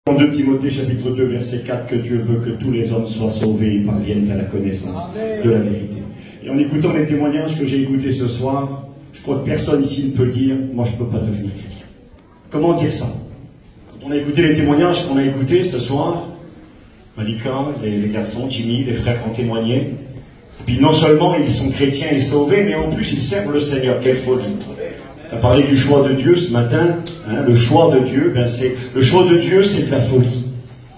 En 2 Timothée chapitre 2 verset 4 que Dieu veut que tous les hommes soient sauvés et parviennent à la connaissance de la vérité. Et en écoutant les témoignages que j'ai écoutés ce soir, je crois que personne ici ne peut dire « moi je ne peux pas devenir chrétien ». Comment dire ça? Quand on a écouté les témoignages qu'on a écoutés ce soir, Malika, les garçons, Jimmy, les frères qui ont témoigné, et puis non seulement ils sont chrétiens et sauvés, mais en plus ils servent le Seigneur. Quelle folie! On a parlé du choix de Dieu ce matin. Le choix de Dieu, le choix de Dieu, c'est de la folie.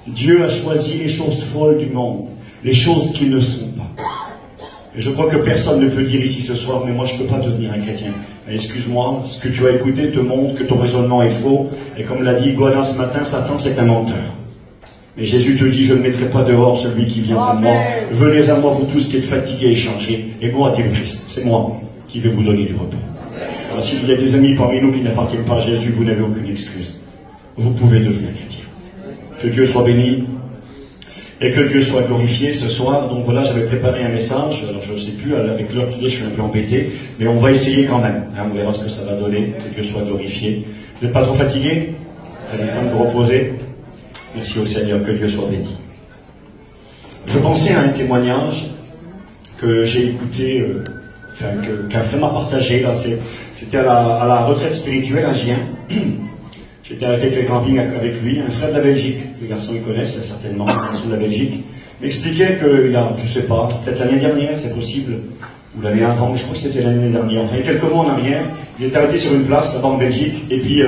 Dieu a choisi les choses folles du monde, les choses qui ne sont pas. Et je crois que personne ne peut dire ici ce soir, mais moi je ne peux pas devenir un chrétien. Excuse-moi, ce que tu as écouté te montre que ton raisonnement est faux. Et comme l'a dit Guana ce matin, Satan c'est un menteur. Mais Jésus te dit, je ne mettrai pas dehors celui qui vient à moi. Venez à moi vous tous qui êtes fatigués et chargés. Et moi, dit le Christ, c'est moi qui vais vous donner du repos. Alors s'il y a des amis parmi nous qui n'appartiennent pas à Jésus, vous n'avez aucune excuse. Vous pouvez devenir chrétien. Que Dieu soit béni et que Dieu soit glorifié ce soir. Donc voilà, j'avais préparé un message. Alors je ne sais plus, avec l'heure qu'il est, je suis un peu embêté. Mais on va essayer quand même. On verra ce que ça va donner. Que Dieu soit glorifié. Vous n'êtes pas trop fatigué? Vous avez le temps de vous reposer? Merci au Seigneur, que Dieu soit béni. Je pensais à un témoignage que j'ai écouté, qu'un frère m'a partagé. Là, c'était à la retraite spirituelle à Gien. J'étais à la tête de camping avec lui, un frère de la Belgique. Les garçons le connaissent certainement, un garçon de la Belgique. M'expliquait qu'il a, je ne sais pas, peut-être l'année dernière, c'est possible, ou l'année avant, je crois que c'était l'année dernière, enfin quelques mois en arrière, il était arrêté sur une place là-bas en Belgique, et puis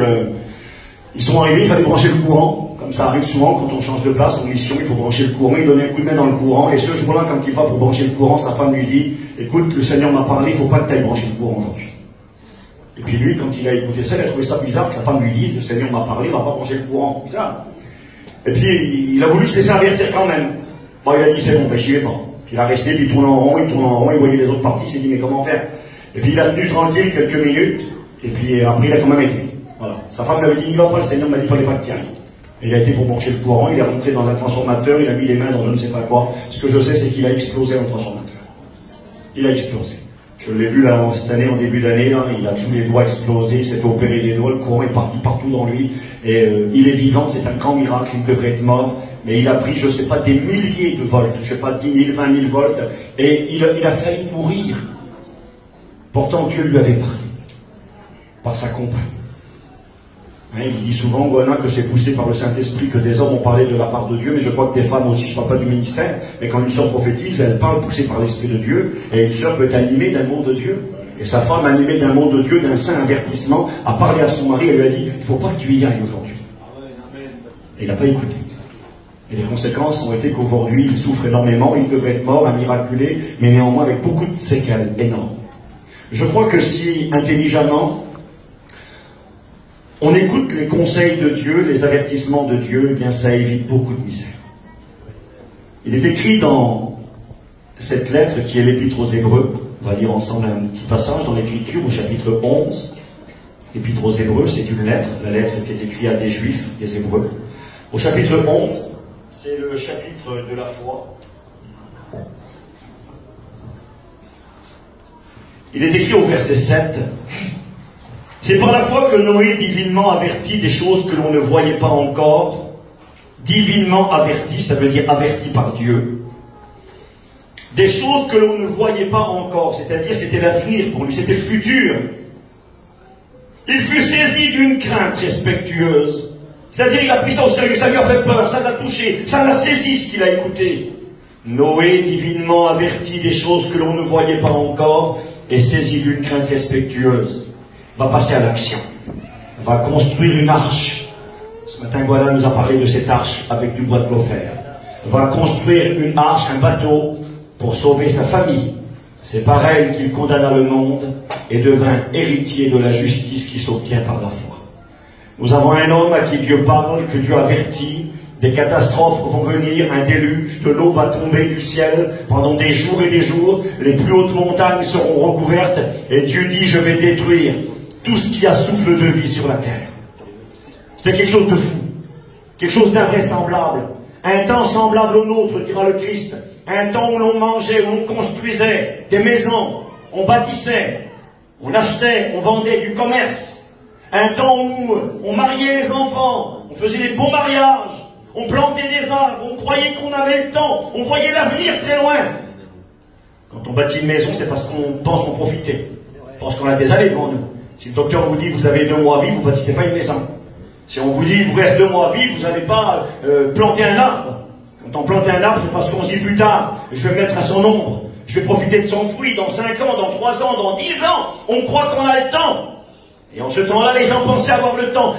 ils sont arrivés, il fallait brancher le courant. Comme ça arrive souvent quand on change de place en mission, il faut brancher le courant, il donnait un coup de main dans le courant, et ce jour-là, quand il va pour brancher le courant, sa femme lui dit « Écoute, le Seigneur m'a parlé, il ne faut pas que tu ailles brancher le courant aujourd'hui. » Et puis lui, quand il a écouté ça, il a trouvé ça bizarre que sa femme lui dise « Le Seigneur m'a parlé, il ne va pas brancher le courant. » Bizarre. Et puis il a voulu se laisser avertir quand même. Bon, il a dit « C'est bon, ben j'y vais pas. » Puis il a resté, puis il tourne en rond, il voyait les autres parties, il s'est dit « Mais comment faire ?» Et puis il a tenu tranquille quelques minutes, et puis après il a quand même été. Voilà. Sa femme lui avait dit « N'y va pas, le Seigneur m'a dit qu'il ne fallait pas que tu ailles. » Il a été pour brancher le courant, il est rentré dans un transformateur, il a mis les mains dans je ne sais pas quoi. Ce que je sais, c'est qu'il a explosé dans le transformateur. Il a explosé. Je l'ai vu là, cette année, en début d'année, il a tous les doigts explosés, il s'est fait opérer les doigts, le courant est parti partout dans lui. Et il est vivant, c'est un grand miracle, il devrait être mort. Mais il a pris, je ne sais pas, des milliers de volts, je ne sais pas, 10 000, 20 000 volts. Et il a failli mourir. Pourtant, Dieu lui avait parlé. Par sa compagne. Il dit souvent, Guana, que c'est poussé par le Saint-Esprit que des hommes ont parlé de la part de Dieu, mais je crois que des femmes aussi, je ne parle pas du ministère, mais quand une sœur prophétise, elle parle poussée par l'Esprit de Dieu, et une sœur peut être animée d'un mot de Dieu. Et sa femme, animée d'un mot de Dieu, d'un saint avertissement, a parlé à son mari, elle lui a dit, il ne faut pas que tu y ailles aujourd'hui. Et il n'a pas écouté. Et les conséquences ont été qu'aujourd'hui, il souffre énormément, il devrait être mort, un miraculé, mais néanmoins avec beaucoup de séquelles énormes. Je crois que si, intelligemment, on écoute les conseils de Dieu, les avertissements de Dieu, eh bien ça évite beaucoup de misère. Il est écrit dans cette lettre qui est l'Épître aux Hébreux, on va lire ensemble un petit passage dans l'Écriture au chapitre 11. L'Épître aux Hébreux, c'est une lettre, la lettre qui est écrite à des Juifs, des Hébreux. Au chapitre 11, c'est le chapitre de la foi. Il est écrit au verset 7. C'est par la foi que Noé, divinement averti des choses que l'on ne voyait pas encore, divinement averti, ça veut dire averti par Dieu, des choses que l'on ne voyait pas encore, c'est-à-dire c'était l'avenir pour lui, c'était le futur. Il fut saisi d'une crainte respectueuse, c'est-à-dire il a pris ça au sérieux, ça lui a fait peur, ça l'a touché, ça l'a saisi ce qu'il a écouté. Noé, divinement averti des choses que l'on ne voyait pas encore, est saisi d'une crainte respectueuse. Va passer à l'action, va construire une arche. Ce matin, Guana nous a parlé de cette arche avec du bois de gopher. Va construire une arche, un bateau, pour sauver sa famille. C'est par elle qu'il condamna le monde et devint héritier de la justice qui s'obtient par la foi. Nous avons un homme à qui Dieu parle, que Dieu avertit. Des catastrophes vont venir, un déluge, de l'eau va tomber du ciel pendant des jours et des jours. Les plus hautes montagnes seront recouvertes et Dieu dit, je vais détruire tout ce qui a souffle de vie sur la terre. C'était quelque chose de fou, quelque chose d'invraisemblable. Un temps semblable au nôtre, dira le Christ. Un temps où l'on mangeait, où l'on construisait des maisons, on bâtissait, on achetait, on vendait du commerce. Un temps où on mariait les enfants, on faisait des beaux mariages, On plantait des arbres, on croyait qu'on avait le temps, on voyait l'avenir très loin. Quand on bâtit une maison, c'est parce qu'on pense en profiter. On pense qu'on a des années devant nous. Si le docteur vous dit vous avez 2 mois à vivre, vous ne bâtissez pas une maison. Si on vous dit il vous reste 2 mois à vivre, vous n'allez pas planter un arbre. Quand on plante un arbre, c'est parce qu'on se dit plus tard, je vais me mettre à son ombre, je vais profiter de son fruit dans 5 ans, dans 3 ans, dans 10 ans. On croit qu'on a le temps. Et en ce temps-là, les gens pensaient avoir le temps.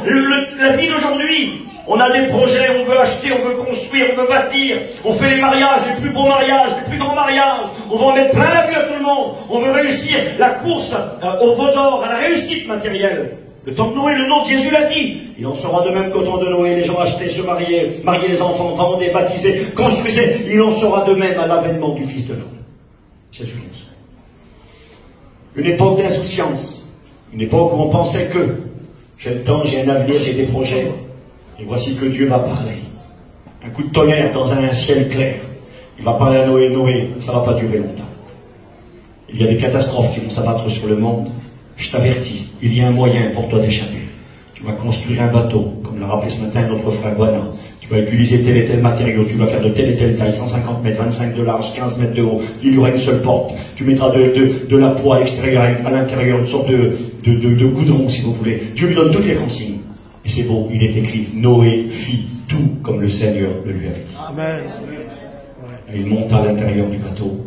La vie d'aujourd'hui, on a des projets, on veut acheter, on veut construire, on veut bâtir. On fait les mariages, les plus beaux mariages, les plus grands mariages. On va en mettre plein la vue à tout le monde. On veut réussir la course au veau d'or, à la réussite matérielle. Le temps de Noé, le nom de Jésus l'a dit. Il en sera de même qu'au temps de Noé, les gens achetaient, se mariaient, mariaient les enfants, vendaient, baptisaient, construisaient. Il en sera de même à l'avènement du Fils de l'homme. Jésus l'a dit. Une époque d'insouciance. Une époque où on pensait que j'ai le temps, j'ai un avenir, j'ai des projets. Et voici que Dieu va parler. Un coup de tonnerre dans un ciel clair. Il va parler à Noé. Noé, ça ne va pas durer longtemps. Il y a des catastrophes qui vont s'abattre sur le monde. Je t'avertis, il y a un moyen pour toi d'échapper. Tu vas construire un bateau, comme l'a rappelé ce matin notre frère Guana. Tu vas utiliser tel et tel matériau, tu vas faire de telle et telle taille, 150 mètres, 25 de large, 15 mètres de haut. Il y aura une seule porte. Tu mettras de la poix à l'extérieur, à l'intérieur, une sorte de goudron, si vous voulez. Dieu lui donne toutes les consignes. Et c'est beau, il est écrit, Noé fit tout comme le Seigneur le lui avait dit. Amen. Et il monta à l'intérieur du bateau.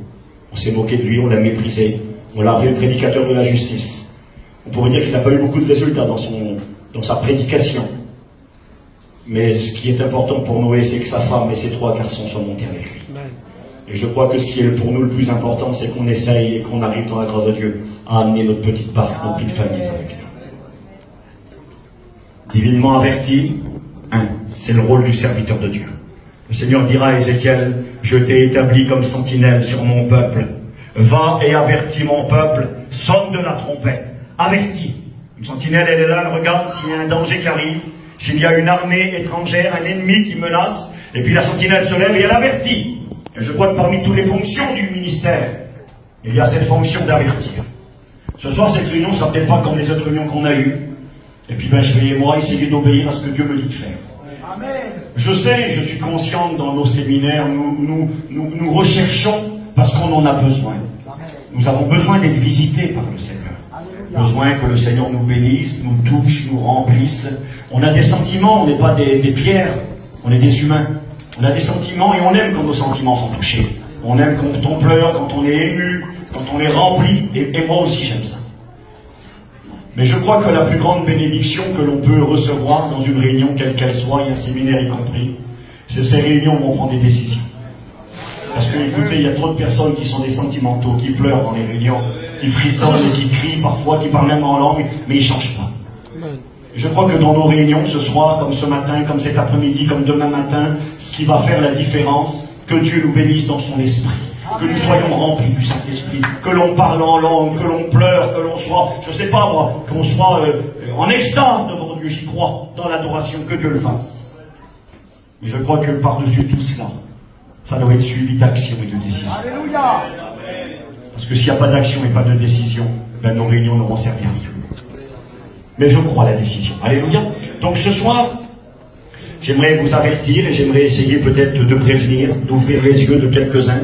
On s'est moqué de lui, on l'a méprisé. On l'a appelé le prédicateur de la justice. On pourrait dire qu'il n'a pas eu beaucoup de résultats dans sa prédication. Mais ce qui est important pour Noé, c'est que sa femme et ses 3 garçons sont montés avec lui. Et je crois que ce qui est pour nous le plus important, c'est qu'on essaye et qu'on arrive dans la grâce de Dieu à amener notre petite barque, notre petite famille avec nous. Divinement averti, c'est le rôle du serviteur de Dieu. Le Seigneur dira à Ézéchiel, je t'ai établi comme sentinelle sur mon peuple. Va et avertis mon peuple, sonne de la trompette. Avertis. Une sentinelle, elle est là, elle regarde s'il y a un danger qui arrive, s'il y a une armée étrangère, un ennemi qui menace, et puis la sentinelle se lève et elle avertit. Et je crois que parmi toutes les fonctions du ministère, il y a cette fonction d'avertir. Ce soir, cette réunion ne sera peut-être pas comme les autres réunions qu'on a eues. Et puis je vais, moi, essayer d'obéir à ce que Dieu me dit de faire. Amen. Je sais, je suis conscient que dans nos séminaires, nous recherchons parce qu'on en a besoin. Nous avons besoin d'être visités par le Seigneur. Besoin que le Seigneur nous bénisse, nous touche, nous remplisse. On a des sentiments, on n'est pas des pierres, on est des humains. On a des sentiments et on aime quand nos sentiments sont touchés. On aime quand on pleure, quand on est ému, quand on est rempli. Et moi aussi j'aime ça. Mais je crois que la plus grande bénédiction que l'on peut recevoir dans une réunion, quelle qu'elle soit, et un séminaire y compris, c'est ces réunions où on prend des décisions. Parce que, écoutez, il y a trop de personnes qui sont des sentimentaux, qui pleurent dans les réunions, qui frissonnent et qui crient parfois, qui parlent même en langue, mais ils ne changent pas. Et je crois que dans nos réunions, ce soir, comme ce matin, comme cet après-midi, comme demain matin, ce qui va faire la différence, que Dieu nous bénisse dans son esprit. Que nous soyons remplis du Saint-Esprit, que l'on parle en langue, que l'on pleure, que l'on soit, je ne sais pas moi, qu'on soit en extase devant Dieu, j'y crois, dans l'adoration, que Dieu le fasse. Mais je crois que par-dessus tout cela, ça doit être suivi d'action et de décision. Alléluia. Parce que s'il n'y a pas d'action et pas de décision, ben nos réunions n'auront servi à rien. Mais je crois à la décision. Alléluia. Donc ce soir, j'aimerais vous avertir et j'aimerais essayer peut-être de prévenir, d'ouvrir les yeux de quelques-uns.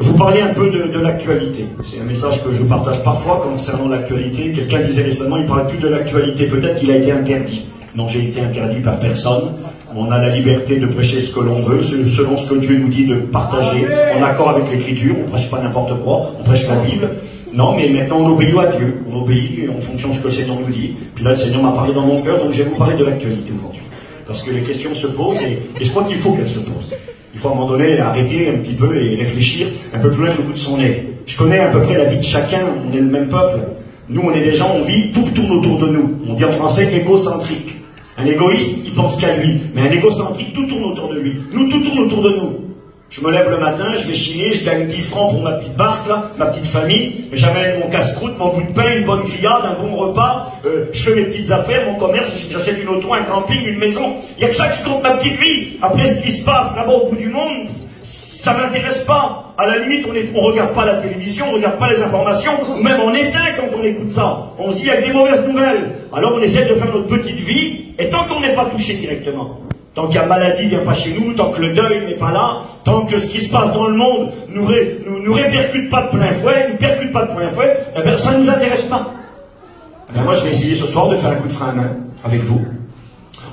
Vous parlez un peu de l'actualité. C'est un message que je partage parfois concernant l'actualité. Quelqu'un disait récemment, il ne parle plus de l'actualité. Peut-être qu'il a été interdit. Non, j'ai été interdit par personne. On a la liberté de prêcher ce que l'on veut, selon ce que Dieu nous dit de partager, en accord avec l'Écriture. On ne prêche pas n'importe quoi, on prêche la Bible. Non, mais maintenant on obéit à Dieu. On obéit en fonction de ce que le Seigneur nous dit. Puis là, le Seigneur m'a parlé dans mon cœur, donc je vais vous parler de l'actualité aujourd'hui. Parce que les questions se posent, et je crois qu'il faut qu'elles se posent. Il faut à un moment donné arrêter un petit peu et réfléchir un peu plus loin que le bout de son nez. Je connais à peu près la vie de chacun, on est le même peuple. Nous, on est des gens, on vit, tout tourne autour de nous. On dit en français égocentrique. Un égoïste, il pense qu'à lui. Mais un égocentrique, tout tourne autour de lui. Nous, tout tourne autour de nous. Je me lève le matin, je vais chiner, je gagne 10 francs pour ma petite barque, là, ma petite famille. J'amène mon casse-croûte, mon bout de pain, une bonne grillade, un bon repas. Je fais mes petites affaires, mon commerce, j'achète une auto, un camping, une maison. Il n'y a que ça qui compte ma petite vie. Après, ce qui se passe là-bas au bout du monde, ça ne m'intéresse pas. À la limite, on regarde pas la télévision, on regarde pas les informations, ou même on éteint quand on écoute ça. On se dit, il y a des mauvaises nouvelles. Alors on essaie de faire notre petite vie, et tant qu'on n'est pas touché directement, Tant qu'il y a maladie, ne vient pas chez nous, tant que le deuil n'est pas là, tant que ce qui se passe dans le monde nous répercute pas de plein fouet, eh bien, ça ne nous intéresse pas. Eh bien, moi, je vais essayer ce soir de faire un coup de frein à main avec vous.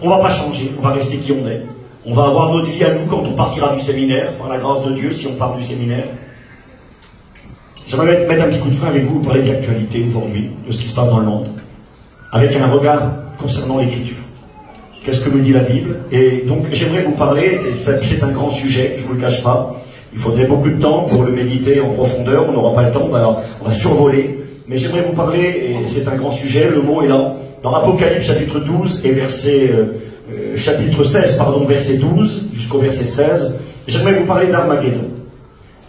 On va pas changer, on va rester qui on est. On va avoir notre vie à nous quand on partira du séminaire, par la grâce de Dieu, si on part du séminaire. J'aimerais mettre un petit coup de frein avec vous, parler de l'actualité aujourd'hui, de ce qui se passe dans le monde, avec un regard concernant l'Écriture. Qu'est-ce que me dit la Bible? Et donc, j'aimerais vous parler, c'est un grand sujet, je ne vous le cache pas. Il faudrait beaucoup de temps pour le méditer en profondeur, on n'aura pas le temps, on va survoler. Mais j'aimerais vous parler, et c'est un grand sujet, le mot est là, dans Apocalypse chapitre 12 et chapitre 16, verset 12 jusqu'au verset 16. J'aimerais vous parler d'Armageddon.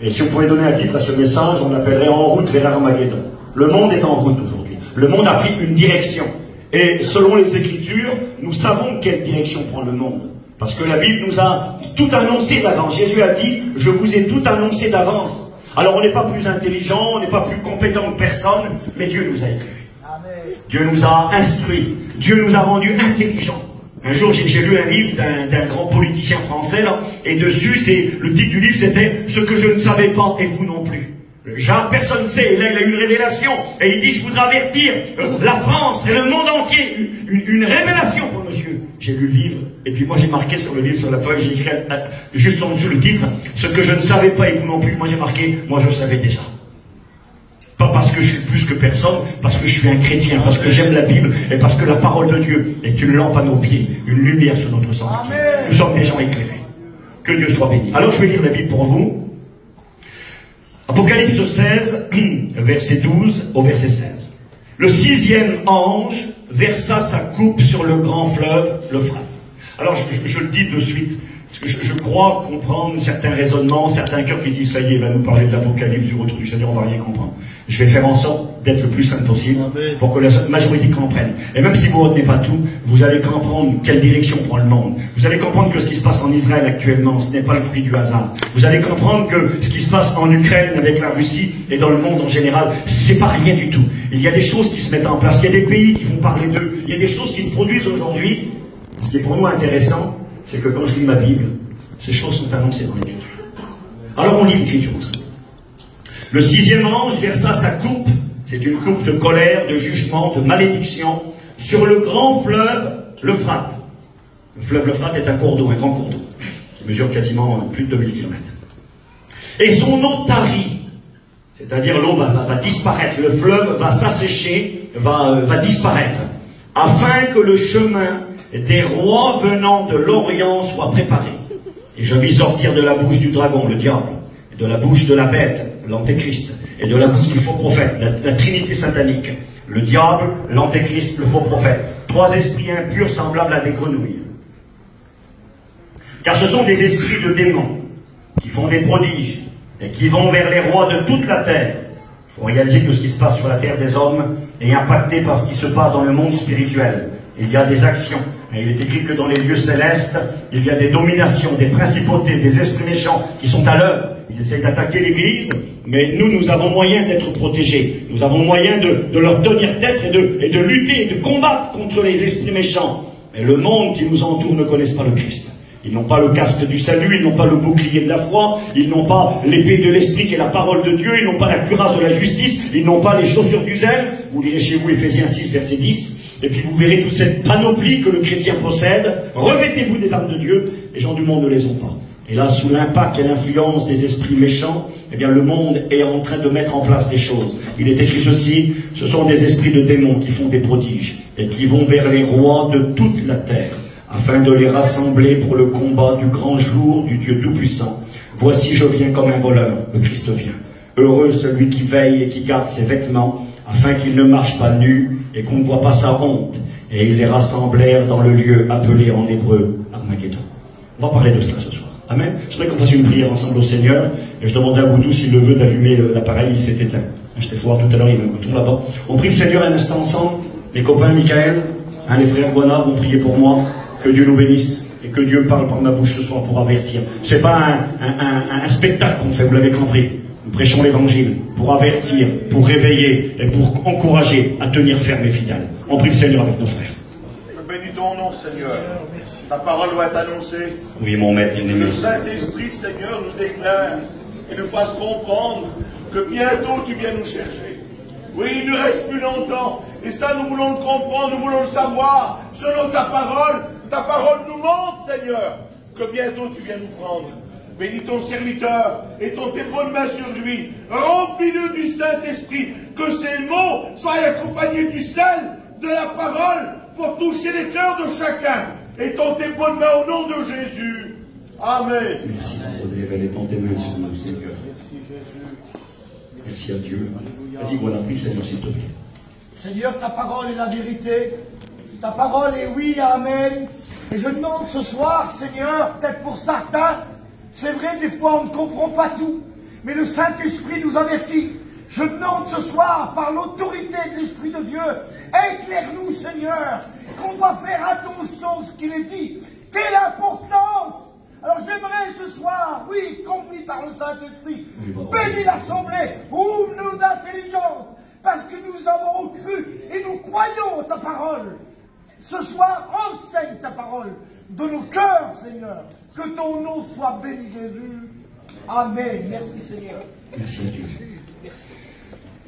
Et si on pouvait donner un titre à ce message, on l'appellerait En route vers Armageddon. Le monde est en route aujourd'hui. Le monde a pris une direction. Et selon les Écritures, nous savons quelle direction prend le monde. Parce que la Bible nous a tout annoncé d'avance. Jésus a dit, je vous ai tout annoncé d'avance. Alors on n'est pas plus intelligent, on n'est pas plus compétent que personne, mais Dieu nous a éclairés. Dieu nous a instruits. Dieu nous a rendus intelligents. Un jour, j'ai lu un livre d'un grand politicien français, là, et dessus, le titre du livre, c'était « Ce que je ne savais pas, et vous non plus ». Genre, personne ne sait, et là, il a eu une révélation, et il dit « Je voudrais avertir la France et le monde entier, une révélation pour monsieur ». J'ai lu le livre, et puis moi j'ai marqué sur le livre, sur la feuille, j'ai écrit juste en dessous le titre « Ce que je ne savais pas, et vous non plus ». Moi j'ai marqué « Moi je savais déjà ». Pas parce que je suis plus que personne, parce que je suis un chrétien, parce que j'aime la Bible, et parce que la parole de Dieu est une lampe à nos pieds, une lumière sur notre sentier. Nous sommes des gens éclairés. Que Dieu soit béni. Alors je vais lire la Bible pour vous. Apocalypse 16, verset 12 au verset 16. Le 6e ange versa sa coupe sur le grand fleuve, l'Euphrate. Alors je le dis de suite. Parce que je crois comprendre certains raisonnements, certains cœurs qui disent, ça y est, il va nous parler de l'Apocalypse, du retour du Seigneur, on va rien comprendre. Je vais faire en sorte d'être le plus simple possible pour que la majorité comprenne. Et même si vous ne retenez pas tout, vous allez comprendre quelle direction prend le monde. Vous allez comprendre que ce qui se passe en Israël actuellement, ce n'est pas le fruit du hasard. Vous allez comprendre que ce qui se passe en Ukraine avec la Russie et dans le monde en général, c'est pas rien du tout. Il y a des choses qui se mettent en place, il y a des pays qui vont parler d'eux, il y a des choses qui se produisent aujourd'hui. Ce qui est pour nous intéressant, c'est que quand je lis ma Bible, ces choses sont annoncées dans l'Écriture. Alors on lit l'Écriture aussi. Le 6e ange versa sa coupe, c'est une coupe de colère, de jugement, de malédiction, sur le grand fleuve, l'Euphrate. Le fleuve l'Euphrate est un cours d'eau, un grand cours d'eau, qui mesure quasiment plus de 2000 km. Et son eau tarit, c'est-à-dire l'eau va disparaître, le fleuve va s'assécher, va disparaître, afin que le chemin des rois venant de l'Orient soient préparés. Et je vis sortir de la bouche du dragon, le diable, et de la bouche de la bête, l'antéchrist, et de la bouche du faux prophète, la trinité satanique, le diable, l'antéchrist, le faux prophète, 3 esprits impurs semblables à des grenouilles. Car ce sont des esprits de démons qui font des prodiges et qui vont vers les rois de toute la terre. Il faut réaliser que ce qui se passe sur la terre des hommes est impacté par ce qui se passe dans le monde spirituel. Il y a des actions. Et il est écrit que dans les lieux célestes, il y a des dominations, des principautés, des esprits méchants qui sont à l'œuvre. Ils essayent d'attaquer l'Église, mais nous avons moyen d'être protégés. Nous avens moyen de leur tenir tête et de lutter, et de combattre contre les esprits méchants. Mais le monde qui nous entoure ne connaissent pas le Christ. Ils n'ont pas le casque du salut, ils n'ont pas le bouclier de la foi, ils n'ont pas l'épée de l'esprit qui est la parole de Dieu, ils n'ont pas la cuirasse de la justice, ils n'ont pas les chaussures du zèle. Vous lirez chez vous Éphésiens 6, verset 10. Et puis vous verrez toute cette panoplie que le chrétien possède. Revêtez-vous des armes de Dieu. Les gens du monde ne les ont pas. Et là, sous l'impact et l'influence des esprits méchants, eh bien, le monde est en train de mettre en place des choses. Il est écrit ceci, ce sont des esprits de démons qui font des prodiges et qui vont vers les rois de toute la terre, afin de les rassembler pour le combat du grand jour du Dieu Tout-Puissant. Voici, je viens comme un voleur, le Christ vient. Heureux celui qui veille et qui garde ses vêtements, afin qu'il ne marche pas nu et qu'on ne voit pas sa honte. Et ils les rassemblèrent dans le lieu appelé en hébreu Armageddon. On va parler de cela ce soir. Amen. Je voudrais qu'on fasse une prière ensemble au Seigneur. Et je demandais à Boudou s'il le veut d'allumer l'appareil. Il s'est éteint. Je t'ai fait voir tout à l'heure, il me retourne là-bas. On prie le Seigneur un instant ensemble. Les copains, Michael, les frères Guana vont prier pour moi. Que Dieu nous bénisse. Et que Dieu parle par ma bouche ce soir pour avertir. C'est pas un spectacle qu'on fait, vous l'avez compris. Nous prêchons l'évangile pour avertir, pour réveiller et pour encourager à tenir ferme et fidèle. On prie le Seigneur avec nos frères. Je bénis ton nom, Seigneur. Merci. Ta parole doit être annoncée. Oui, mon maître Que bien-aimé. le Saint-Esprit, Seigneur, nous éclaire et nous fasse comprendre que bientôt tu viens nous chercher. Oui, il ne reste plus longtemps. Et ça, nous voulons le comprendre, nous voulons le savoir. Selon ta parole nous montre, Seigneur, que bientôt tu viens nous prendre. Bénis ton serviteur et ton tes bonnes mains sur lui. Remplis-le du Saint-Esprit. Que ces mots soient accompagnés du sel de la parole pour toucher les cœurs de chacun. Et ton tes bonnes mains au nom de Jésus. Amen. Merci de révéler ton tes mains sur nous, Seigneur. Merci Jésus. Merci à Dieu. Vas-y, voilà, prie, Seigneur, s'il te plaît. Seigneur, ta parole est la vérité. Ta parole est oui et amen. Et je demande ce soir, Seigneur, peut-être pour certains, c'est vrai, des fois on ne comprend pas tout, mais le Saint-Esprit nous avertit. Je demande ce soir, par l'autorité de l'Esprit de Dieu, éclaire-nous, Seigneur, qu'on doit faire attention à ce qu'il est dit. Quelle importance! Alors j'aimerais ce soir, oui, conduit par le Saint-Esprit, bénis l'Assemblée, ouvre-nous d'intelligence, parce que nous avons cru et nous croyons ta parole. Ce soir, enseigne ta parole de nos cœurs, Seigneur. Que ton nom soit béni, Jésus. Amen. Merci, Seigneur. Merci à Dieu. Merci.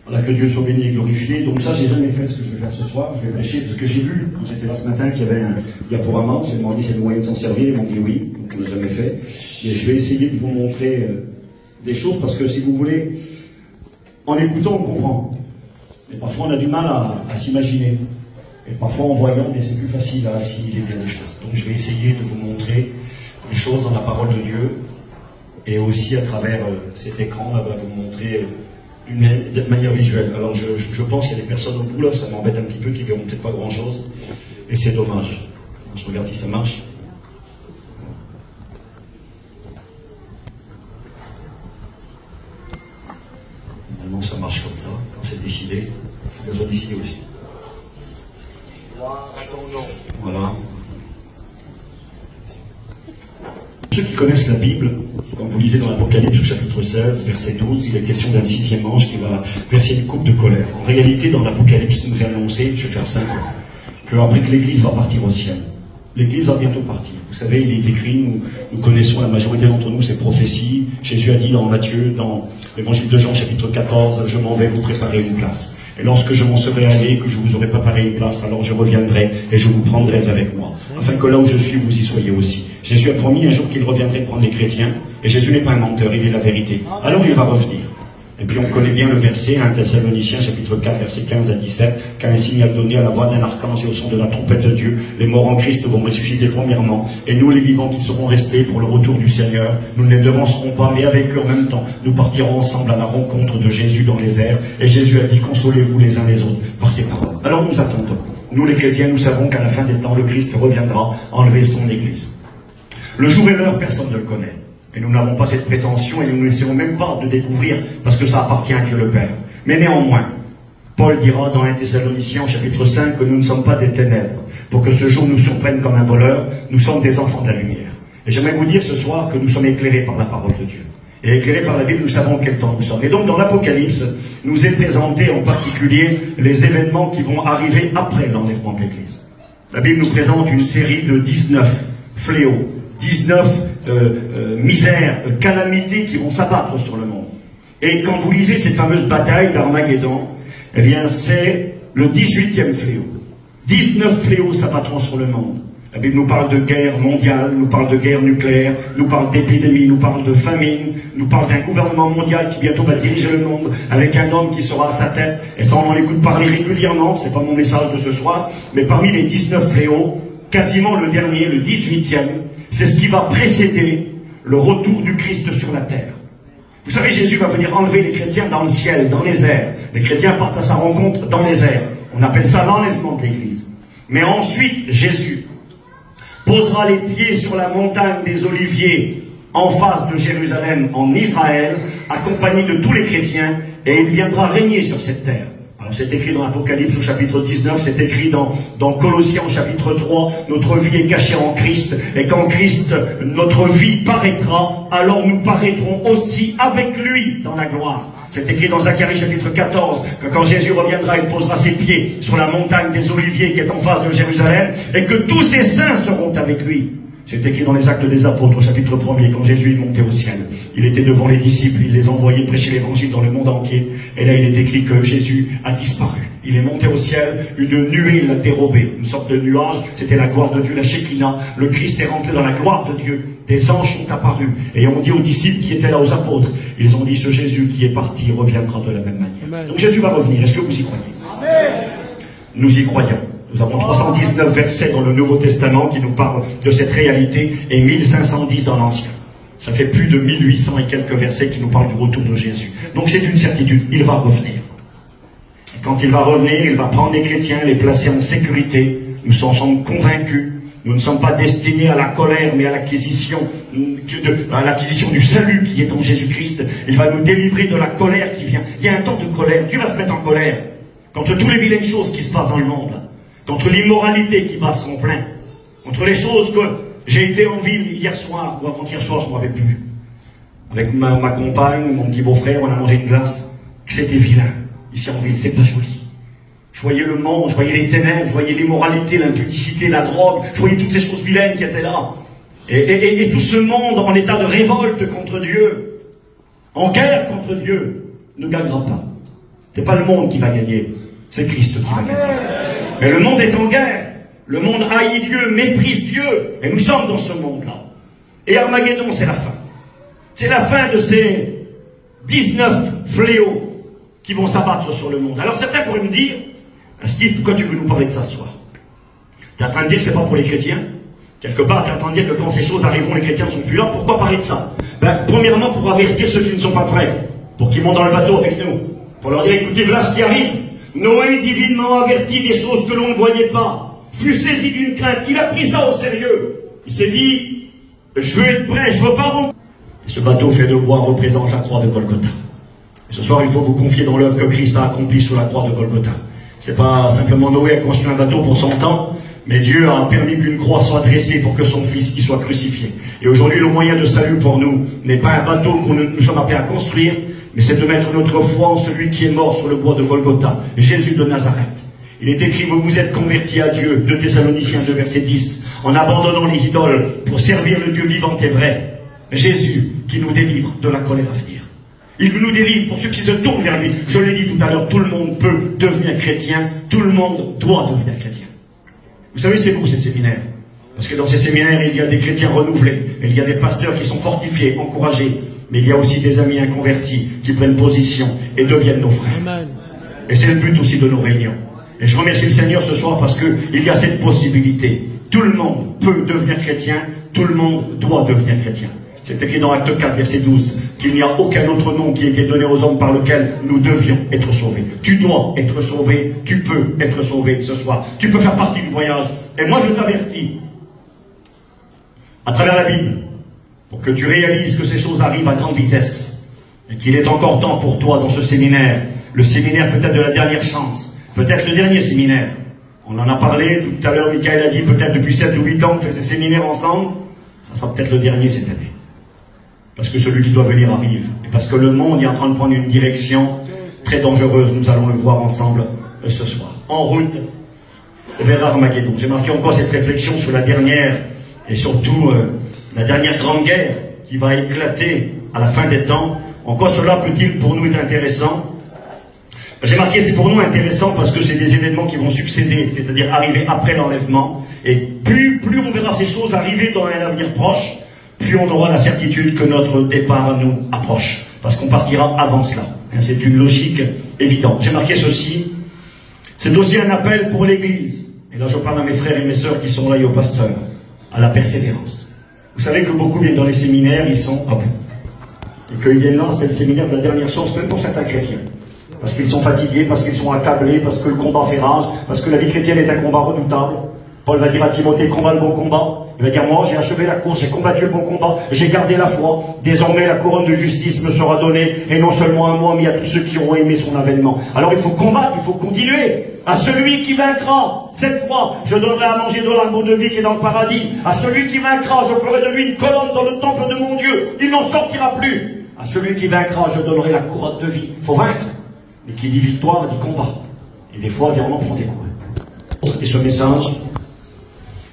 Voilà, que Dieu soit béni et glorifié. Donc ça, j'ai jamais fait ce que je vais faire ce soir. Je vais prêcher parce que j'ai vu, quand j'étais là ce matin, qu'il y avait un diaporama. J'ai demandé si c'est le moyen de s'en servir. Ils m'ont dit oui. Donc on n'a jamais fait. Et je vais essayer de vous montrer des choses parce que si vous voulez, en écoutant, on comprend. Et parfois, on a du mal à s'imaginer. Et parfois, en voyant, c'est plus facile à assimiler bien les choses. Donc je vais essayer de vous montrer les choses dans la parole de Dieu. Et aussi à travers cet écran, là, vous montrer de manière visuelle. Alors je pense qu'il y a des personnes au bout là, ça m'embête un petit peu, qui verront peut-être pas grand-chose. Et c'est dommage. Je regarde si ça marche. Normalement ça marche comme ça, quand c'est décidé. Il faut que ça soit décidé aussi. Voilà. Ceux qui connaissent la Bible, quand vous lisez dans l'Apocalypse au chapitre 16, verset 12, il est question d'un 6e ange qui va verser une coupe de colère. En réalité, dans l'Apocalypse, nous est annoncé, je vais faire simple, qu'après que l'Église va partir au ciel. L'Église va bientôt partir. Vous savez, il est écrit, nous connaissons, la majorité d'entre nous, ces prophéties. Jésus a dit dans Matthieu, dans l'Évangile de Jean, chapitre 14, « Je m'en vais vous préparer une place. Et lorsque je m'en serai allé, que je vous aurai préparé une place, alors je reviendrai et je vous prendrai avec moi, afin que là où je suis, vous y soyez aussi. » Jésus a promis un jour qu'il reviendrait prendre les chrétiens, et Jésus n'est pas un menteur, il est la vérité. Alors il va revenir. Et puis on connaît bien le verset, 1 Thessaloniciens, chapitre 4, verset 15 à 17, « Car un signal donné à la voix d'un archange et au son de la trompette de Dieu, les morts en Christ vont ressusciter premièrement, et nous les vivants qui serons restés pour le retour du Seigneur, nous ne les devancerons pas, mais avec eux en même temps, nous partirons ensemble à la rencontre de Jésus dans les airs, et Jésus a dit, consolez-vous les uns les autres par ses paroles. » Alors nous attendons. Nous les chrétiens, nous savons qu'à la fin des temps, le Christ reviendra enlever son Église. Le jour et l'heure, personne ne le connaît. Et nous n'avons pas cette prétention et nous n'essayons même pas de découvrir parce que ça appartient à Dieu le Père. Mais néanmoins, Paul dira dans 1 Thessaloniciens chapitre 5 que nous ne sommes pas des ténèbres. Pour que ce jour nous surprenne comme un voleur, nous sommes des enfants de la lumière. Et j'aimerais vous dire ce soir que nous sommes éclairés par la parole de Dieu. Et éclairés par la Bible, nous savons quel temps nous sommes. Et donc dans l'Apocalypse, nous est présenté en particulier les événements qui vont arriver après l'enlèvement de l'Église. La Bible nous présente une série de 19 fléaux, 19 misères, calamités qui vont s'abattre sur le monde. Et quand vous lisez cette fameuse bataille d'Armageddon, eh bien c'est le 18e fléau. 19 fléaux s'abattront sur le monde. La Bible nous parle de guerre mondiale, nous parle de guerre nucléaire, nous parle d'épidémie, nous parle de famine, nous parle d'un gouvernement mondial qui bientôt va diriger le monde avec un homme qui sera à sa tête. Et ça, on en écoute parler régulièrement, c'est pas mon message de ce soir, mais parmi les 19 fléaux, quasiment le dernier, le 18e, c'est ce qui va précéder le retour du Christ sur la terre. Vous savez, Jésus va venir enlever les chrétiens dans le ciel, dans les airs. Les chrétiens partent à sa rencontre dans les airs. On appelle ça l'enlèvement de l'Église. Mais ensuite, Jésus posera les pieds sur la montagne des Oliviers en face de Jérusalem, en Israël, accompagné de tous les chrétiens, et il viendra régner sur cette terre. C'est écrit dans l'Apocalypse au chapitre 19, c'est écrit dans Colossiens au chapitre 3, notre vie est cachée en Christ, et quand Christ, notre vie paraîtra, alors nous paraîtrons aussi avec lui dans la gloire. C'est écrit dans Zacharie chapitre 14, que quand Jésus reviendra, il posera ses pieds sur la montagne des Oliviers qui est en face de Jérusalem, et que tous ses saints seront avec lui. C'est écrit dans les Actes des Apôtres, au chapitre 1er, quand Jésus est monté au ciel. Il était devant les disciples, il les envoyait prêcher l'évangile dans le monde entier. Et là, il est écrit que Jésus a disparu. Il est monté au ciel, une nuée l'a dérobé, une sorte de nuage, c'était la gloire de Dieu, la Shekinah. Le Christ est rentré dans la gloire de Dieu. Des anges sont apparus. Et on dit aux disciples qui étaient là, aux apôtres, ils ont dit, ce Jésus qui est parti reviendra de la même manière. Amen. Donc Jésus va revenir. Est-ce que vous y croyez? Amen. Nous y croyons. Nous avons 319 versets dans le Nouveau Testament qui nous parlent de cette réalité et 1510 dans l'Ancien. Ça fait plus de 1800 et quelques versets qui nous parlent du retour de Jésus. Donc c'est une certitude, il va revenir. Et quand il va revenir, il va prendre les chrétiens, les placer en sécurité. Nous en sommes convaincus. Nous ne sommes pas destinés à la colère, mais à l'acquisition du salut qui est en Jésus-Christ. Il va nous délivrer de la colère qui vient. Il y a un temps de colère. Dieu va se mettre en colère contre toutes les vilaines choses qui se passent dans le monde. Contre l'immoralité qui bat son plein, contre les choses que j'ai été en ville hier soir, ou avant-hier soir, je ne me rappelle plus. Avec ma compagne, mon petit beau-frère, on a mangé une glace, que c'était vilain. Ici en ville, c'est pas joli. Je voyais le monde, je voyais les ténèbres, je voyais l'immoralité, l'impudicité, la drogue, je voyais toutes ces choses vilaines qui étaient là. Et tout ce monde en état de révolte contre Dieu, en guerre contre Dieu, ne gagnera pas. C'est pas le monde qui va gagner, c'est Christ qui va gagner. Mais le monde est en guerre. Le monde haït Dieu, méprise Dieu. Et nous sommes dans ce monde-là. Et Armageddon, c'est la fin. C'est la fin de ces 19 fléaux qui vont s'abattre sur le monde. Alors certains pourraient me dire, Steve, pourquoi tu veux nous parler de ça ce soir? Tu es en train de dire que c'est pas pour les chrétiens? Quelque part, tu es en train de dire que quand ces choses arriveront, les chrétiens ne sont plus là. Pourquoi parler de ça? Premièrement, pour avertir ceux qui ne sont pas prêts. Pour qu'ils montent dans le bateau avec nous. Pour leur dire, écoutez, voilà ce qui arrive. Noé, divinement averti des choses que l'on ne voyait pas, fut saisi d'une crainte. Il a pris ça au sérieux. Il s'est dit, je veux être prêt, je veux pas remonter. Et ce bateau fait de bois représente la croix de Golgotha. Et ce soir, il faut vous confier dans l'œuvre que Christ a accomplie sur la croix de Golgotha. C'est pas simplement Noé a construit un bateau pour son temps, mais Dieu a permis qu'une croix soit dressée pour que son fils y soit crucifié. Et aujourd'hui, le moyen de salut pour nous n'est pas un bateau que nous sommes appelés à construire, mais c'est de mettre notre foi en celui qui est mort sur le bois de Golgotha, Jésus de Nazareth. Il est écrit, vous vous êtes convertis à Dieu, 2 Thessaloniciens 2, verset 10, en abandonnant les idoles pour servir le Dieu vivant et vrai. Jésus qui nous délivre de la colère à venir. Il nous délivre pour ceux qui se tournent vers lui. Je l'ai dit tout à l'heure, tout le monde peut devenir chrétien, tout le monde doit devenir chrétien. Vous savez, c'est beau ces séminaires. Parce que dans ces séminaires, il y a des chrétiens renouvelés, il y a des pasteurs qui sont fortifiés, encouragés. Mais il y a aussi des amis inconvertis qui prennent position et deviennent nos frères. Amen. Et c'est le but aussi de nos réunions. Et je remercie le Seigneur ce soir parce qu'il y a cette possibilité. Tout le monde peut devenir chrétien, tout le monde doit devenir chrétien. C'est écrit dans Acte 4, verset 12, qu'il n'y a aucun autre nom qui ait été donné aux hommes par lequel nous devions être sauvés. Tu dois être sauvé, tu peux être sauvé ce soir. Tu peux faire partie du voyage. Et moi je t'avertis, à travers la Bible, pour que tu réalises que ces choses arrivent à grande vitesse et qu'il est encore temps pour toi dans ce séminaire, le séminaire peut-être de la dernière chance, peut-être le dernier séminaire. On en a parlé tout à l'heure, Michael a dit peut-être depuis 7 ou 8 ans on fait ces séminaires ensemble, ça sera peut-être le dernier cette année. Parce que celui qui doit venir arrive. Et parce que le monde est en train de prendre une direction très dangereuse, nous allons le voir ensemble ce soir. En route vers Armageddon. J'ai marqué encore cette réflexion sur la dernière et surtout la dernière grande guerre qui va éclater à la fin des temps. En quoi cela peut-il pour nous être intéressant? J'ai marqué c'est pour nous intéressant parce que c'est des événements qui vont succéder, c'est-à-dire arriver après l'enlèvement. Et plus on verra ces choses arriver dans un avenir proche, plus on aura la certitude que notre départ nous approche. Parce qu'on partira avant cela. C'est une logique évidente. J'ai marqué ceci. C'est aussi un appel pour l'Église. Et là je parle à mes frères et mes sœurs qui sont là et aux pasteurs. À la persévérance. Vous savez que beaucoup viennent dans les séminaires, ils sont à bout. Et qu'ils viennent là, c'est le séminaire de la dernière chance, même pour certains chrétiens. Parce qu'ils sont fatigués, parce qu'ils sont accablés, parce que le combat fait rage, parce que la vie chrétienne est un combat redoutable. Paul va dire à Timothée, combat le bon combat. Il va dire, moi j'ai achevé la course, j'ai combattu le bon combat, j'ai gardé la foi. Désormais la couronne de justice me sera donnée, et non seulement à moi, mais à tous ceux qui auront aimé son avènement. Alors il faut combattre, il faut continuer. À celui qui vaincra, cette fois, je donnerai à manger de l'arbre de vie qui est dans le paradis. À celui qui vaincra, je ferai de lui une colonne dans le temple de mon Dieu. Il n'en sortira plus. À celui qui vaincra, je donnerai la couronne de vie. Il faut vaincre. Mais qui dit victoire, dit combat. Et des fois, on en prend des coups. Et ce message,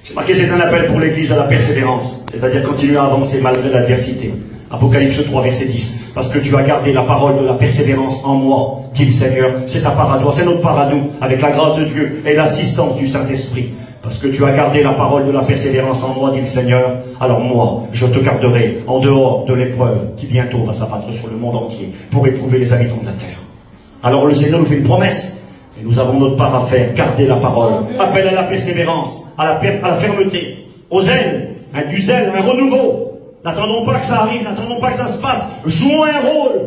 J'ai marqué, c'est un appel pour l'Église à la persévérance, c'est-à-dire continuer à avancer malgré l'adversité. Apocalypse 3, verset 10. Parce que tu as gardé la parole de la persévérance en moi, dit le Seigneur. C'est ta part à toi, c'est notre part à nous, avec la grâce de Dieu et l'assistance du Saint-Esprit. Parce que tu as gardé la parole de la persévérance en moi, dit le Seigneur, alors moi, je te garderai en dehors de l'épreuve qui bientôt va s'abattre sur le monde entier pour éprouver les habitants de la terre. Alors le Seigneur nous fait une promesse, et nous avons notre part à faire, garder la parole. Appel à la persévérance, à la fermeté, au zèle, du zèle, un renouveau. N'attendons pas que ça arrive, n'attendons pas que ça se passe. Jouons un rôle.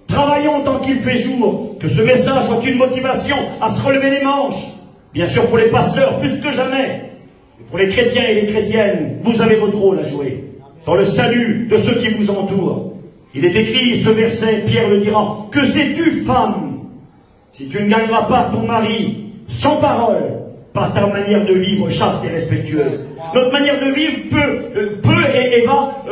Travaillons tant qu'il fait jour. Que ce message soit une motivation à se relever les manches. Bien sûr pour les pasteurs, plus que jamais. Et pour les chrétiens et les chrétiennes, vous avez votre rôle à jouer. Dans le salut de ceux qui vous entourent. Il est écrit, ce verset, Pierre le dira, que sais-tu, femme, si tu ne gagneras pas ton mari sans parole, par ta manière de vivre chaste et respectueuse. Notre manière de vivre peut et va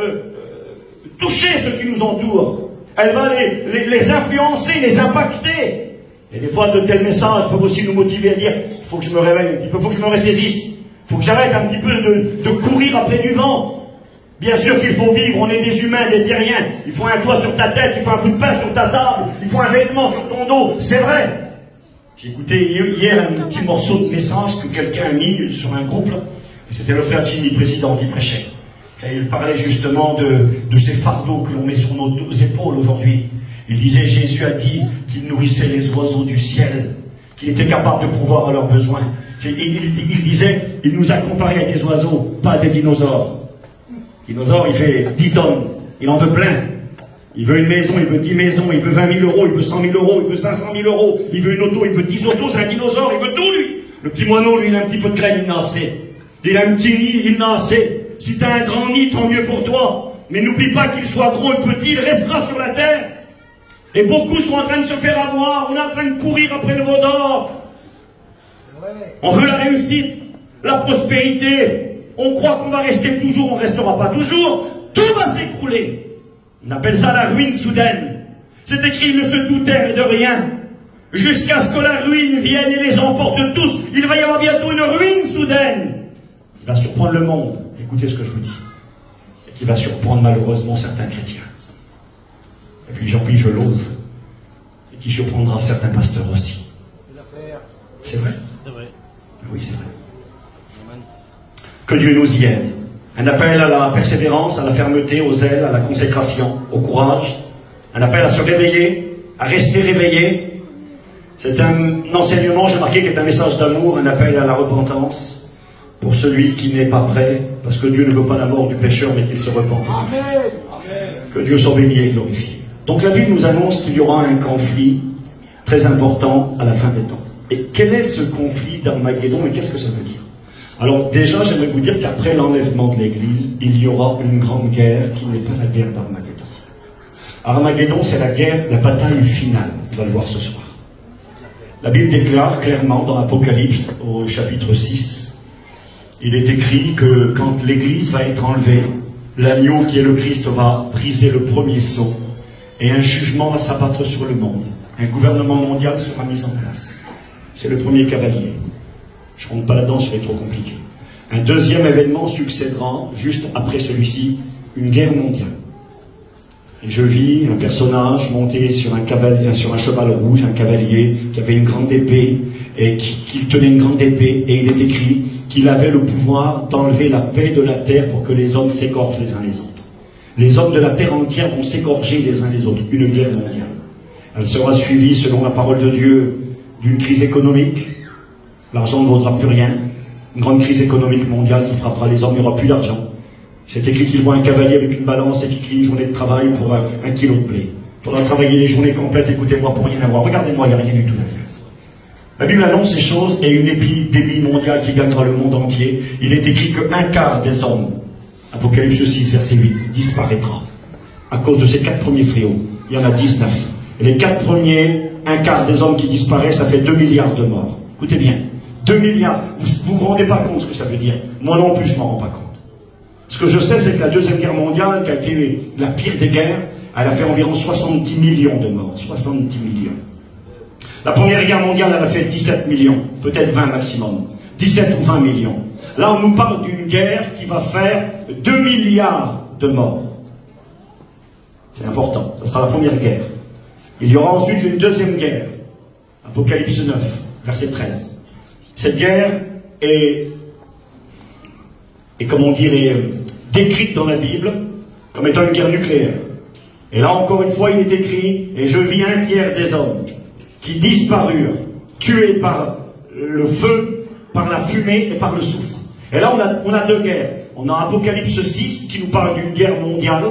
toucher ceux qui nous entourent. Elle va les influencer, les impacter. Et des fois, de tels messages peuvent aussi nous motiver à dire, il faut que je me réveille un petit peu, il faut que je me ressaisisse, il faut que j'arrête un petit peu de courir après du vent. Bien sûr qu'il faut vivre, on est des humains, des terriens. Il faut un toit sur ta tête, il faut un bout de pain sur ta table, il faut un vêtement sur ton dos, c'est vrai. J'ai écouté hier un petit morceau de message que quelqu'un a mis sur un groupe, et c'était le frère Jimmy, président, qui prêchait. Et il parlait justement de ces fardeaux que l'on met sur nos épaules aujourd'hui. Il disait, Jésus a dit qu'il nourrissait les oiseaux du ciel, qu'il était capable de pourvoir à leurs besoins. Il disait, il nous a comparé à des oiseaux, pas à des dinosaures. Le dinosaure, il fait 10 tonnes, il en veut plein. Il veut une maison, il veut 10 maisons, il veut 20 000 euros, il veut 100 000 euros, il veut 500 000 euros, il veut une auto, il veut 10 autos, c'est un dinosaure, il veut tout lui. Le petit moineau, lui, il a un petit peu de graine, il en a assez. Il a un petit nid, il en a assez. Si tu as un grand nid, tant mieux pour toi. Mais n'oublie pas qu'il soit gros ou petit, il restera sur la terre. Et beaucoup sont en train de se faire avoir, on est en train de courir après le veau d'or. On veut la réussite, la prospérité. On croit qu'on va rester toujours, on ne restera pas toujours. Tout va s'écrouler. On appelle ça la ruine soudaine. C'est écrit, ils ne se doutèrent de rien. Jusqu'à ce que la ruine vienne et les emporte tous. Il va y avoir bientôt une ruine soudaine qui va surprendre le monde. Écoutez ce que je vous dis. Et qui va surprendre malheureusement certains chrétiens. Et puis Jean-Pierre, je l'ose. Et qui surprendra certains pasteurs aussi. C'est vrai? C'est vrai. Oui, c'est vrai. Que Dieu nous y aide. Un appel à la persévérance, à la fermeté, au zèle, à la consécration, au courage. Un appel à se réveiller, à rester réveillé. C'est un enseignement, j'ai marqué, qui est un message d'amour, un appel à la repentance pour celui qui n'est pas prêt, parce que Dieu ne veut pas la mort du pécheur, mais qu'il se repente. Amen. Que Dieu soit béni et glorifié. Donc la Bible nous annonce qu'il y aura un conflit très important à la fin des temps. Et quel est ce conflit d'Armageddon et qu'est-ce que ça veut dire? Alors déjà, j'aimerais vous dire qu'après l'enlèvement de l'Église, il y aura une grande guerre qui n'est pas la guerre d'Armageddon. Armageddon, c'est la guerre, la bataille finale. On va le voir ce soir. La Bible déclare clairement dans l'Apocalypse, au chapitre 6, il est écrit que quand l'Église va être enlevée, l'agneau qui est le Christ va briser le premier sceau et un jugement va s'abattre sur le monde. Un gouvernement mondial sera mis en place. C'est le premier cavalier. Je ne rentre pas là-dedans, ça va être trop compliqué. Un deuxième événement succédera, juste après celui-ci, une guerre mondiale. Et je vis un personnage monté sur un cavalier, sur un cheval rouge, un cavalier qui avait une grande épée, et qui tenait une grande épée, et il est écrit qu'il avait le pouvoir d'enlever la paix de la terre pour que les hommes s'égorgent les uns les autres. Les hommes de la terre entière vont s'égorger les uns les autres. Une guerre mondiale. Elle sera suivie, selon la parole de Dieu, d'une crise économique. L'argent ne vaudra plus rien. Une grande crise économique mondiale qui frappera les hommes, il n'y aura plus d'argent. C'est écrit qu'il voit un cavalier avec une balance et qui crie une journée de travail pour un kilo de blé. Il faudra travailler des journées complètes, écoutez-moi, pour rien avoir. Regardez-moi, il n'y a rien du tout à faire. La Bible annonce ces choses et une épidémie mondiale qui gagnera le monde entier. Il est écrit qu'un quart des hommes, Apocalypse 6, verset 8, disparaîtra. À cause de ces 4 premiers fléaux. Il y en a 19. Et les 4 premiers, un quart des hommes qui disparaissent, ça fait 2 milliards de morts. Écoutez bien. 2 milliards. Vous vous rendez pas compte ce que ça veut dire. Moi non plus, je m'en rends pas compte. Ce que je sais, c'est que la Deuxième Guerre mondiale, qui a été la pire des guerres, elle a fait environ 70 millions de morts. 70 millions. La Première Guerre mondiale, elle a fait 17 millions. Peut-être 20 maximum. 17 ou 20 millions. Là, on nous parle d'une guerre qui va faire 2 milliards de morts. C'est important, ça sera la première guerre. Il y aura ensuite une deuxième guerre. Apocalypse 9, verset 13. Cette guerre est comment dire, est décrite dans la Bible comme étant une guerre nucléaire. Et là, encore une fois, il est écrit, et je vis un tiers des hommes qui disparurent, tués par le feu, par la fumée et par le soufre. Et là, on a deux guerres. On a Apocalypse 6 qui nous parle d'une guerre mondiale,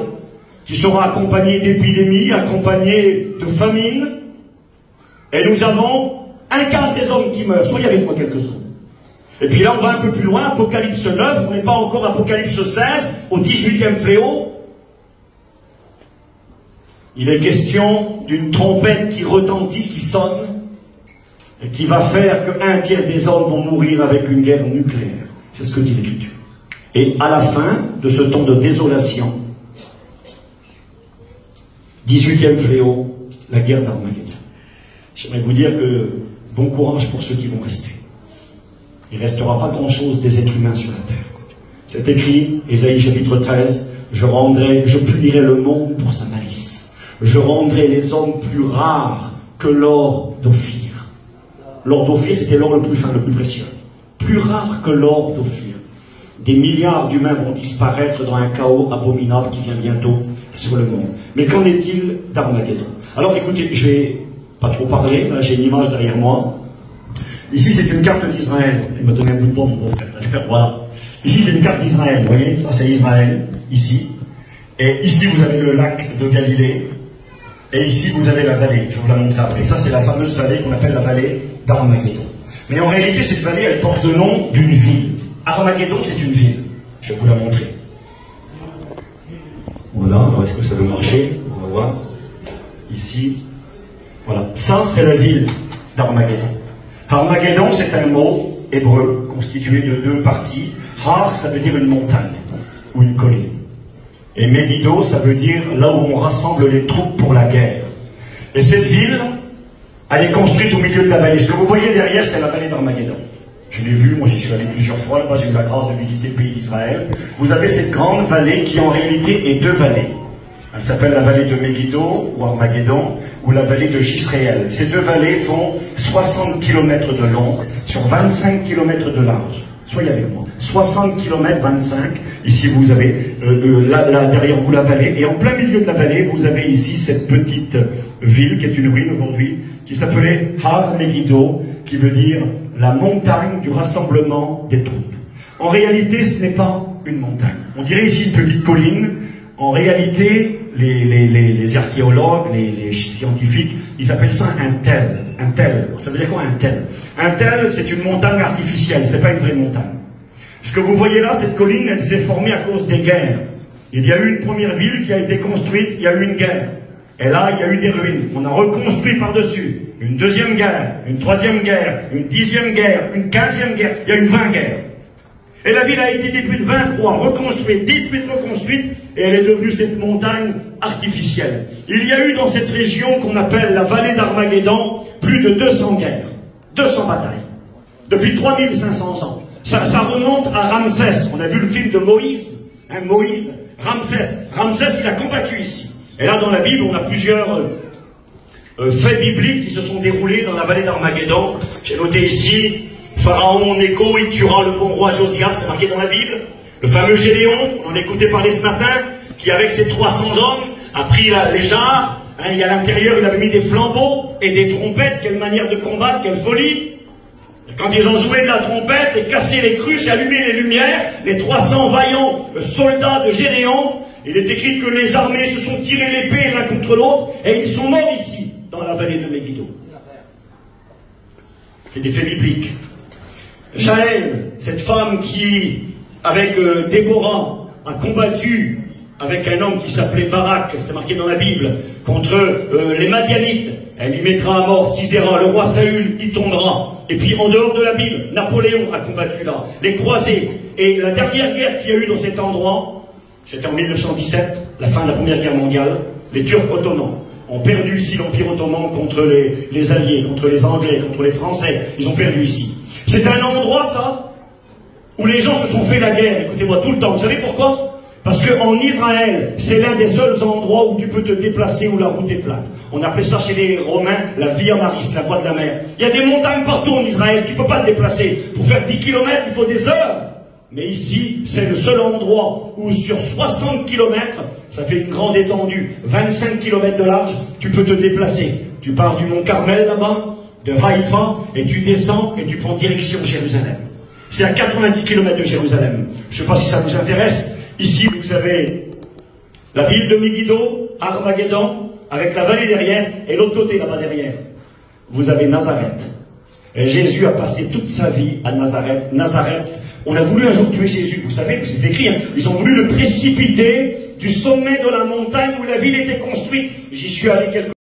qui sera accompagnée d'épidémies, accompagnée de famines. Et nous avons un quart des hommes qui meurent. Soyez avec moi quelques secondes. Et puis là, on va un peu plus loin, Apocalypse 9, on n'est pas encore Apocalypse 16, au 18e fléau. Il est question d'une trompette qui retentit, qui sonne, et qui va faire qu'un tiers des hommes vont mourir avec une guerre nucléaire. C'est ce que dit l'Écriture. Et à la fin de ce temps de désolation, 18e fléau, la guerre d'Armageddon. J'aimerais vous dire que bon courage pour ceux qui vont rester. Il ne restera pas grand-chose des êtres humains sur la terre. C'est écrit, Ésaïe chapitre 13, je punirai le monde pour sa malice. Je rendrai les hommes plus rares que l'or d'Ophir. L'or d'Ophir, c'était l'or le plus fin, le plus précieux. Plus rare que l'or d'Ophir. Des milliards d'humains vont disparaître dans un chaos abominable qui vient bientôt sur le monde. Mais qu'en est-il d'Armageddon? Alors écoutez, je vais pas trop parler, là j'ai une image derrière moi. Ici c'est une carte d'Israël. Il m'a donné un bout de bombe, mon frère. Voilà. Ici c'est une carte d'Israël, vous voyez, ça c'est Israël, ici. Et ici vous avez le lac de Galilée. Et ici vous avez la vallée, je vais vous la montrer après. Ça c'est la fameuse vallée qu'on appelle la vallée d'Armageddon. Mais en réalité cette vallée elle porte le nom d'une ville. Armageddon c'est une ville. Je vais vous la montrer. Voilà, alors est-ce que ça veut marcher? On va voir. Ici. Voilà, ça c'est la ville d'Armageddon. Armageddon c'est un mot hébreu constitué de deux parties. Har ça veut dire une montagne ou une colline. Et Megiddo ça veut dire là où on rassemble les troupes pour la guerre. Et cette ville, elle est construite au milieu de la vallée. Ce que vous voyez derrière c'est la vallée d'Armageddon. Je l'ai vu, moi j'y suis allé plusieurs fois, là-bas j'ai eu la grâce de visiter le pays d'Israël. Vous avez cette grande vallée qui en réalité est deux vallées. Elle s'appelle la vallée de Megiddo, ou Armageddon, ou la vallée de Jisraël. Ces deux vallées font 60 km de long, sur 25 km de large. Soyez avec moi. 60 km, 25. Ici, vous avez, là, derrière vous, la vallée. Et en plein milieu de la vallée, vous avez ici cette petite ville, qui est une ruine aujourd'hui, qui s'appelait Har Megiddo, qui veut dire la montagne du rassemblement des troupes. En réalité, ce n'est pas une montagne. On dirait ici une petite colline. En réalité, les archéologues, les scientifiques, ils appellent ça un tel. Un tel. Ça veut dire quoi un tel? Un tel, c'est une montagne artificielle, c'est pas une vraie montagne. Ce que vous voyez là, cette colline, elle s'est formée à cause des guerres. Il y a eu une première ville qui a été construite, il y a eu une guerre. Et là, il y a eu des ruines. On a reconstruit par-dessus. Une deuxième guerre, une troisième guerre, une 10e guerre, une 15e guerre. Il y a eu 20 guerres. Et la ville a été détruite 20 fois, reconstruite, détruite, reconstruite, et elle est devenue cette montagne artificielle. Il y a eu dans cette région qu'on appelle la vallée d'Armageddon plus de 200 guerres, 200 batailles, depuis 3500 ans. Ça remonte à Ramsès. On a vu le film de Moïse, hein, Moïse, Ramsès. Ramsès, il a combattu ici. Et là, dans la Bible, on a plusieurs faits bibliques qui se sont déroulés dans la vallée d'Armageddon. J'ai noté ici, Pharaon en écho, il tuera le bon roi Josias, c'est marqué dans la Bible. Le fameux Gédéon, on en écoutait parler ce matin, qui avec ses 300 hommes, a pris les jarres, hein, et à l'intérieur, il avait mis des flambeaux et des trompettes. Quelle manière de combattre, quelle folie! Quand ils ont joué de la trompette et cassé les cruches, allumé les lumières, les 300 vaillants soldats de Gédéon, il est écrit que les armées se sont tirées l'épée l'un contre l'autre, et ils sont morts ici, dans la vallée de Megiddo. C'est des faits bibliques. Jaël, cette femme qui, avec Déborah, a combattu avec un homme qui s'appelait Barak, c'est marqué dans la Bible, contre les Madianites. Elle y mettra à mort Sisera, le roi Saül y tombera. Et puis en dehors de la Bible, Napoléon a combattu là, les croisés. Et la dernière guerre qu'il y a eu dans cet endroit, c'était en 1917, la fin de la Première Guerre mondiale. Les Turcs ottomans ont perdu ici l'Empire ottoman contre les Alliés, contre les Anglais, contre les Français. Ils ont perdu ici. C'est un endroit, ça, où les gens se sont fait la guerre, écoutez-moi, tout le temps. Vous savez pourquoi? Parce qu'en Israël, c'est l'un des seuls endroits où tu peux te déplacer, où la route est plate. On appelait ça chez les Romains la Via Maris, la voie de la mer. Il y a des montagnes partout en Israël, tu ne peux pas te déplacer. Pour faire 10 km, il faut des heures. Mais ici, c'est le seul endroit où sur 60 km, ça fait une grande étendue, 25 km de large, tu peux te déplacer. Tu pars du Mont Carmel là-bas, de Haïfa, et tu descends et tu prends direction Jérusalem. C'est à 90 km de Jérusalem. Je ne sais pas si ça vous intéresse. Ici, vous avez la ville de Megiddo, Armageddon, avec la vallée derrière, et l'autre côté là-bas derrière, vous avez Nazareth. Et Jésus a passé toute sa vie à Nazareth. Nazareth, on a voulu un jour tuer Jésus, vous savez, c'est écrit, hein, ils ont voulu le précipiter du sommet de la montagne où la ville était construite. J'y suis allé quelques